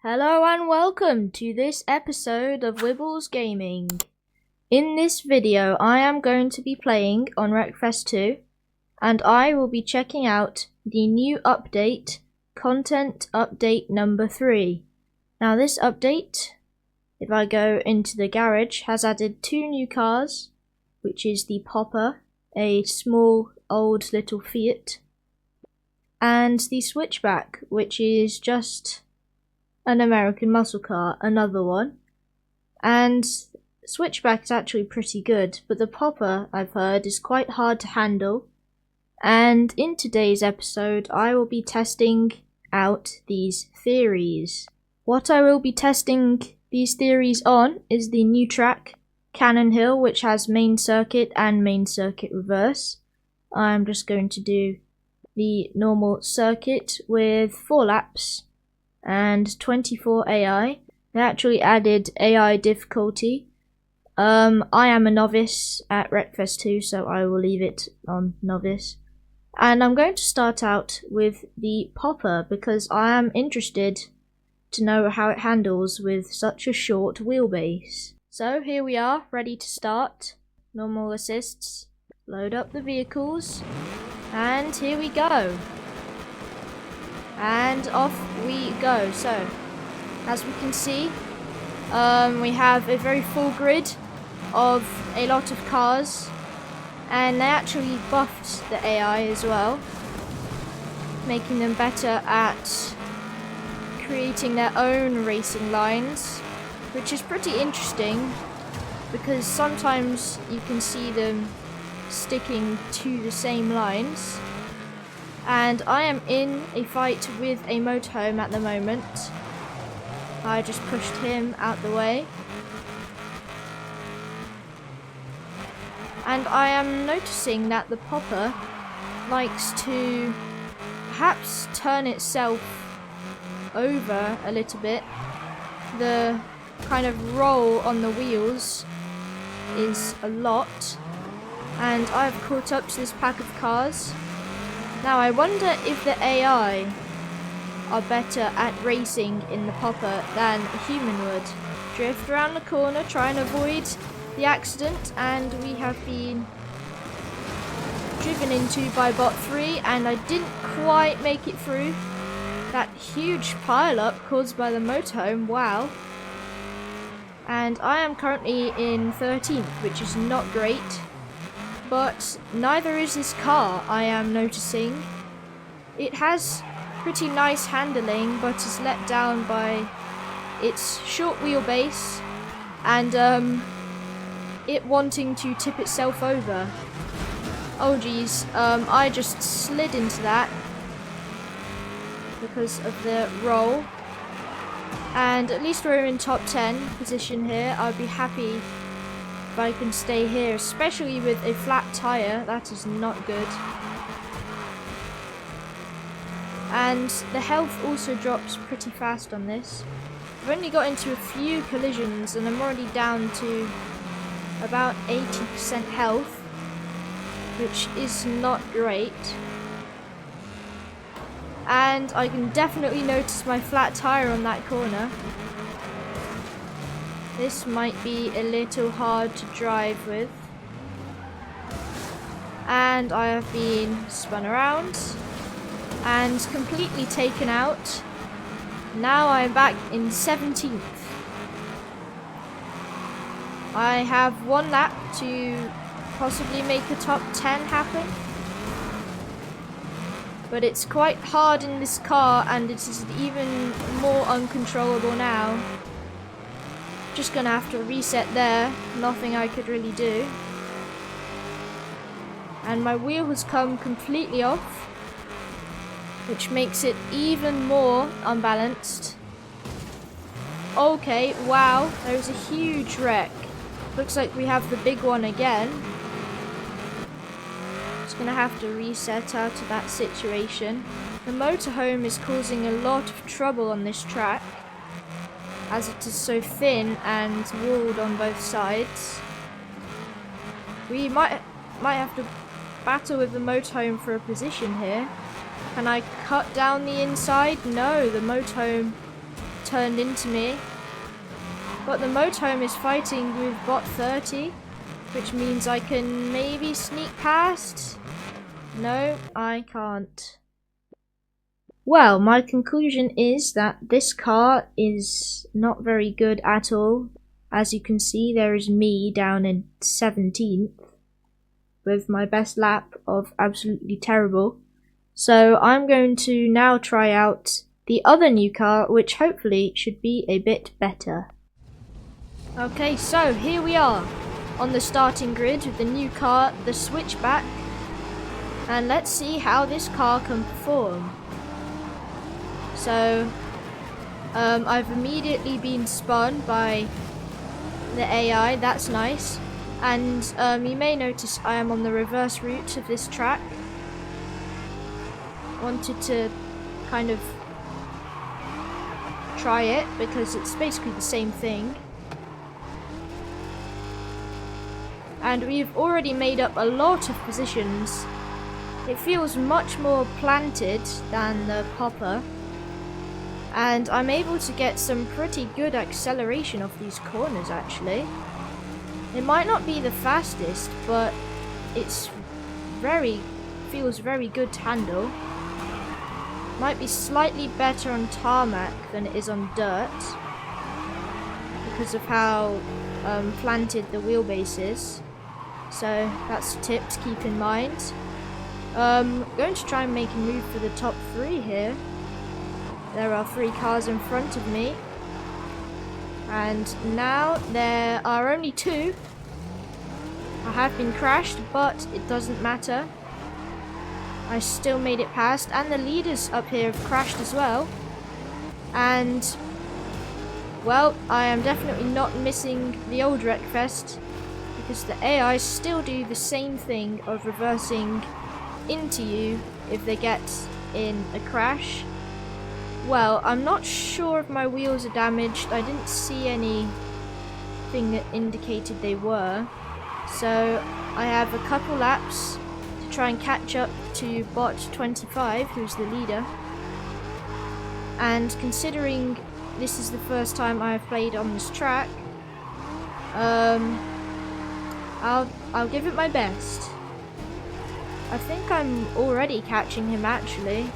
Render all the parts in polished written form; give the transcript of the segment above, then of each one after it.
Hello and welcome to this episode of Wibbles Gaming. In this video I am going to be playing on Wreckfest 2 and I will be checking out the new update, Content Update number 3. Now this update, if I go into the garage, has added 2 new cars, which is the Popper, a small old little Fiat, and the Switchback, which is just an American muscle car, another one. And Switchback is actually pretty good, but the Popper, I've heard, is quite hard to handle. And in today's episode I will be testing out these theories. What I will be testing these theories on is the new track, Cannonhill, which has main circuit and main circuit reverse. I'm just going to do the normal circuit with 4 laps and 24 AI. They actually added AI difficulty. I am a novice at Wreckfest 2, so I will leave it on novice. And I'm going to start out with the Popper because I am interested to know how it handles with such a short wheelbase. So here we are, ready to start. Normal assists. Load up the vehicles. And here we go. And off we go. So, as we can see, we have a very full grid of a lot of cars, and they actually buffed the AI as well, making them better at creating their own racing lines, which is pretty interesting because sometimes you can see them sticking to the same lines. And I am in a fight with a motorhome at the moment. I just pushed him out the way. And I am noticing that the Popper likes to perhaps turn itself over a little bit. The kind of roll on the wheels is a lot. And I've caught up to this pack of cars. Now I wonder if the AI are better at racing in the Popper than a human would. Drift around the corner, try and avoid the accident, and we have been driven into by bot 3 and I didn't quite make it through that huge pile-up caused by the motorhome, wow. And I am currently in 13th, which is not great. But neither is this car, I am noticing. It has pretty nice handling, but is let down by its short wheelbase and it wanting to tip itself over. Oh geez, I just slid into that because of the roll. And at least we're in top 10 position here. I'd be happy if I can stay here, especially with a flat tire. That is not good. And the health also drops pretty fast on this. I've only got into a few collisions and I'm already down to about 80% health, which is not great. And I can definitely notice my flat tire on that corner. This might be a little hard to drive with. And I have been spun around and completely taken out. Now I'm back in 17th. I have 1 lap to possibly make a top 10 happen. But it's quite hard in this car and it is even more uncontrollable now. Just gonna have to reset there, nothing I could really do. And my wheel has come completely off, which makes it even more unbalanced. Okay, wow, there's a huge wreck. Looks like we have the big one again. Just gonna have to reset out of that situation. The motorhome is causing a lot of trouble on this track, as it is so thin and walled on both sides. We might have to battle with the motorhome for a position here. Can I cut down the inside? No, the motorhome turned into me. But the motorhome is fighting with bot 30, which means I can maybe sneak past. No, I can't. Well, my conclusion is that this car is not very good at all. As you can see, there is me down in 17th with my best lap of absolutely terrible. So I'm going to now try out the other new car, which hopefully should be a bit better. Okay, so here we are on the starting grid with the new car, the Switchback. And let's see how this car can perform. So, I've immediately been spun by the AI, that's nice. And you may notice I am on the reverse route of this track. Wanted to kind of try it because it's basically the same thing. And we've already made up a lot of positions. It feels much more planted than the Popper. And I'm able to get some pretty good acceleration off these corners actually. It might not be the fastest, but it's feels very good to handle. Might be slightly better on tarmac than it is on dirt because of how planted the wheelbase is. So that's a tip to keep in mind. I'm going to try and make a move for the top 3 here. There are 3 cars in front of me. And now there are only 2. I have been crashed, but it doesn't matter. I still made it past, and the leaders up here have crashed as well. And, well, I am definitely not missing the old Wreckfest, because the AI still do the same thing of reversing into you if they get in a crash. Well, I'm not sure if my wheels are damaged. I didn't see anything that indicated they were. So I have a couple laps to try and catch up to bot 25, who's the leader. And considering this is the first time I've played on this track, I'll give it my best. I think I'm already catching him actually.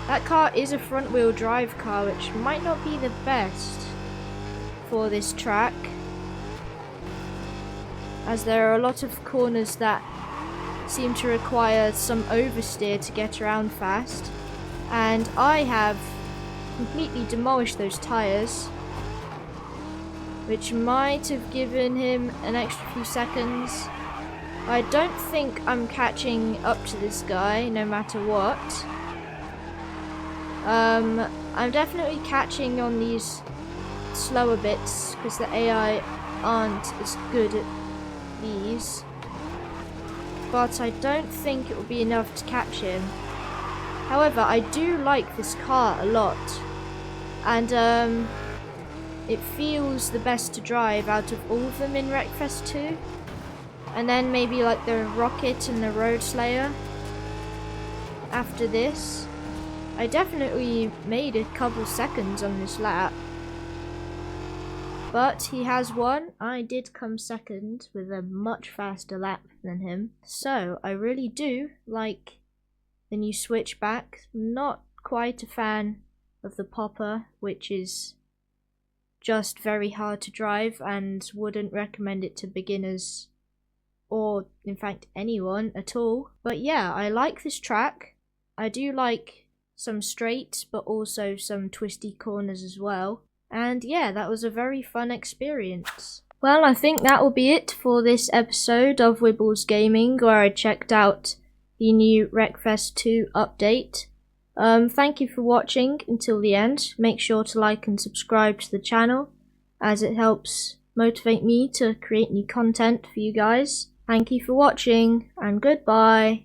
That car is a front wheel drive car, which might not be the best for this track, as there are a lot of corners that seem to require some oversteer to get around fast, and I have completely demolished those tyres, which might have given him an extra few seconds. I don't think I'm catching up to this guy no matter what. I'm definitely catching on these slower bits because the AI aren't as good at these, but I don't think it will be enough to catch him. However, I do like this car a lot, and it feels the best to drive out of all of them in Wreckfest 2, and then maybe like the Rocket and the Road Slayer after this. I definitely made a couple seconds on this lap, but he has won. I did come second with a much faster lap than him, so I really do like the new Switchback. Not quite a fan of the Popper, which is just very hard to drive and wouldn't recommend it to beginners or in fact anyone at all. But yeah, I like this track. I do like some straight but also some twisty corners as well, and yeah, that was a very fun experience. Well, I think that will be it for this episode of Wibbles Gaming, where I checked out the new Wreckfest 2 update. Thank you for watching until the end. Make sure to like and subscribe to the channel, as it helps motivate me to create new content for you guys. Thank you for watching, and goodbye.